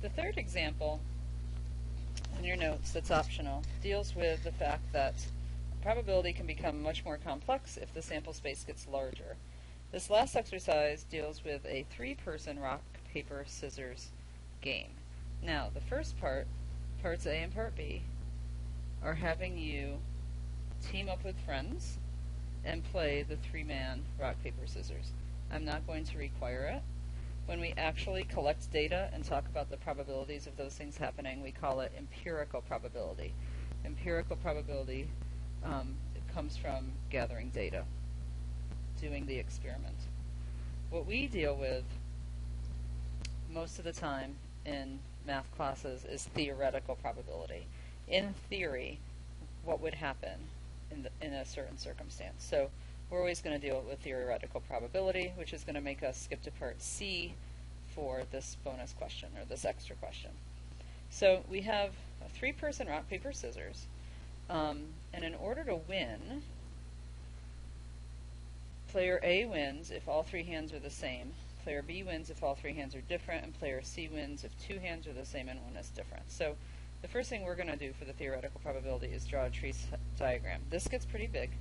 The third example in your notes that's optional deals with the fact that probability can become much more complex if the sample space gets larger. This last exercise deals with a 3-person rock, paper, scissors game. Now, the first parts A and part B, are having you team up with friends and play the 3-man rock, paper, scissors. I'm not going to require it. When we actually collect data and talk about the probabilities of those things happening, we call it empirical probability. Empirical probability it comes from gathering data, doing the experiment. What we deal with most of the time in math classes is theoretical probability. In theory, what would happen in a certain circumstance. So we're always going to deal with theoretical probability, which is going to make us skip to part C for this bonus question, or this extra question. So we have a 3-person rock, paper, scissors, and in order to win, player A wins if all 3 hands are the same, player B wins if all 3 hands are different, and player C wins if 2 hands are the same and 1 is different. So the first thing we're going to do for the theoretical probability is draw a tree diagram. This gets pretty big,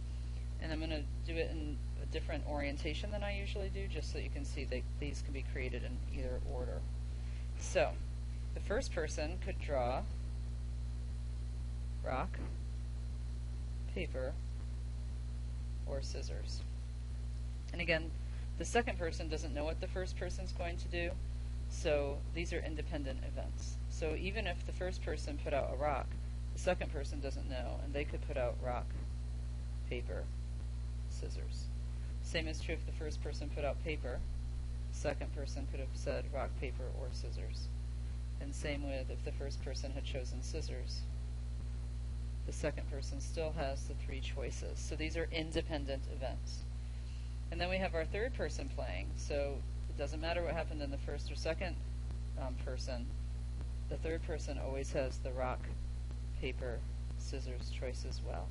and I'm going to do it in a different orientation than I usually do, just so you can see that these can be created in either order. So the first person could draw rock, paper, or scissors. And again, the second person doesn't know what the first person's going to do, so these are independent events. So even if the first person put out a rock, the second person doesn't know, and they could put out rock, paper, scissors. Same is true if the first person put out paper, the second person could have said rock, paper, or scissors. And same with if the first person had chosen scissors, the second person still has the 3 choices. So these are independent events. And then we have our third person playing, so it doesn't matter what happened in the first or second person, the third person always has the rock, paper, scissors choice as well.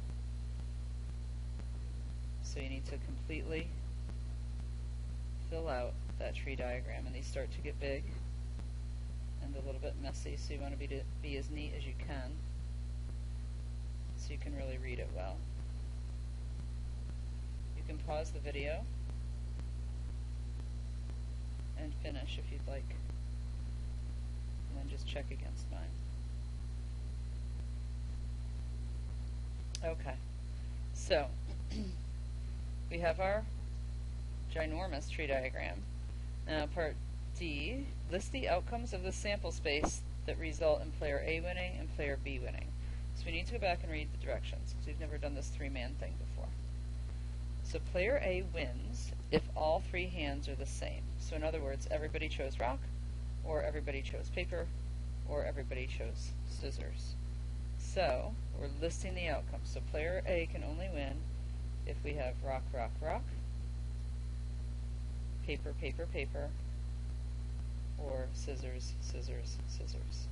So you need to completely fill out that tree diagram, and these start to get big and a little bit messy, so you want to be as neat as you can so you can really read it well. You can pause the video and finish if you'd like, and then just check against mine. Okay, so we have our ginormous tree diagram. Now part D, list the outcomes of the sample space that result in player A winning and player B winning. So we need to go back and read the directions, because we've never done this 3-man thing before. So player A wins if all 3 hands are the same. So in other words, everybody chose rock, or everybody chose paper, or everybody chose scissors. So we're listing the outcomes. So player A can only win if we have rock, rock, rock, paper, paper, paper, or scissors, scissors, scissors.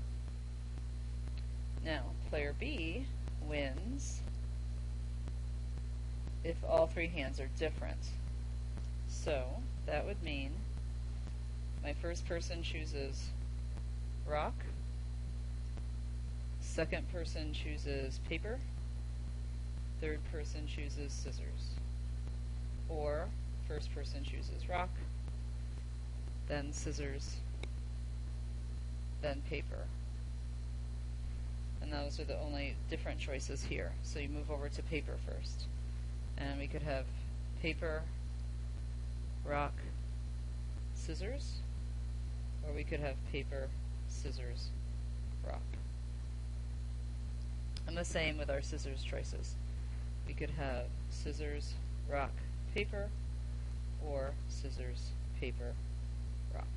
Now, player B wins if all 3 hands are different. So that would mean my first person chooses rock, second person chooses paper, third person chooses scissors. Or first person chooses rock, then scissors, then paper. And those are the only different choices here. So you move over to paper first. And we could have paper, rock, scissors, or we could have paper, scissors, rock. And the same with our scissors choices. We could have scissors, rock, paper, or scissors, paper, rock.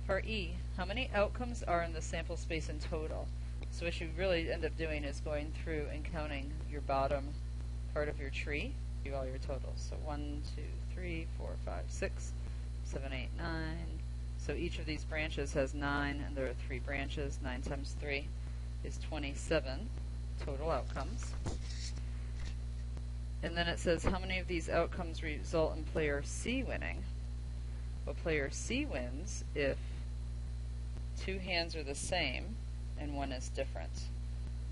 Part E, how many outcomes are in the sample space in total? So what you really end up doing is going through and counting your bottom part of your tree, do all your totals. So 1, 2, 3, 4, 5, 6, 7, 8, 9. So each of these branches has 9, and there are 3 branches. 9 times 3 is 27 total outcomes. And then it says how many of these outcomes result in player C winning. Well, player C wins if two hands are the same and one is different.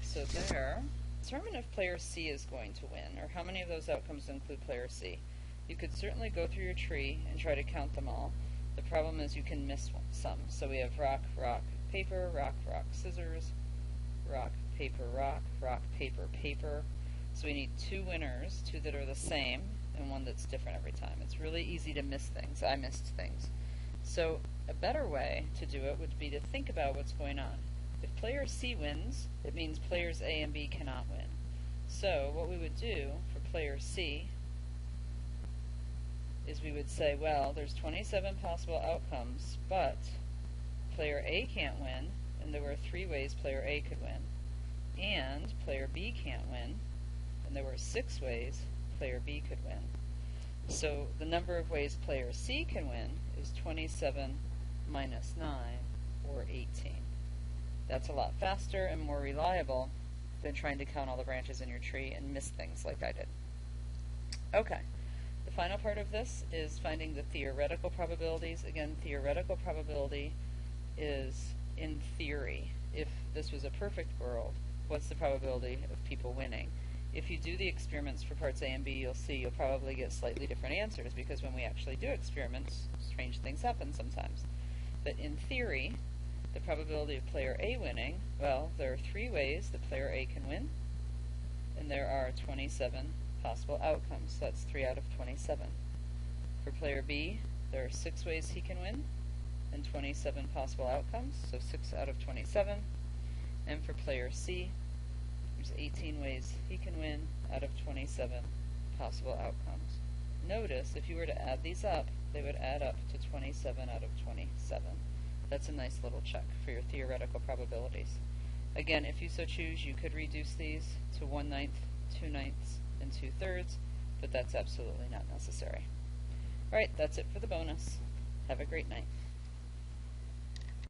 So there, determine if player C is going to win, or how many of those outcomes include player C. You could certainly go through your tree and try to count them all. The problem is you can miss some. So we have rock, rock, paper, rock, rock, scissors, rock, paper, paper, paper. So we need two winners, two that are the same, and one that's different every time. It's really easy to miss things. I missed things. So a better way to do it would be to think about what's going on. If player C wins, it means players A and B cannot win. So what we would do for player C is we would say, well, there's 27 possible outcomes, but player A can't win, and there were 3 ways player A could win. And player B can't win, and there were 6 ways player B could win. So the number of ways player C can win is 27 minus 9, or 18. That's a lot faster and more reliable than trying to count all the branches in your tree and miss things like I did. Okay, the final part of this is finding the theoretical probabilities. Again, theoretical probability is in theory. If this was a perfect world, what's the probability of people winning? If you do the experiments for parts A and B, you'll see you'll probably get slightly different answers, because when we actually do experiments, strange things happen sometimes. But in theory, the probability of player A winning, well, there are 3 ways that player A can win, and there are 27 possible outcomes. So that's 3 out of 27. For player B, there are 6 ways he can win, and 27 possible outcomes, so 6 out of 27. And for player C, there's 18 ways he can win out of 27 possible outcomes. Notice, if you were to add these up, they would add up to 27 out of 27. That's a nice little check for your theoretical probabilities. Again, if you so choose, you could reduce these to 1/9, 2/9, and 2/3, but that's absolutely not necessary. Alright, that's it for the bonus. Have a great night.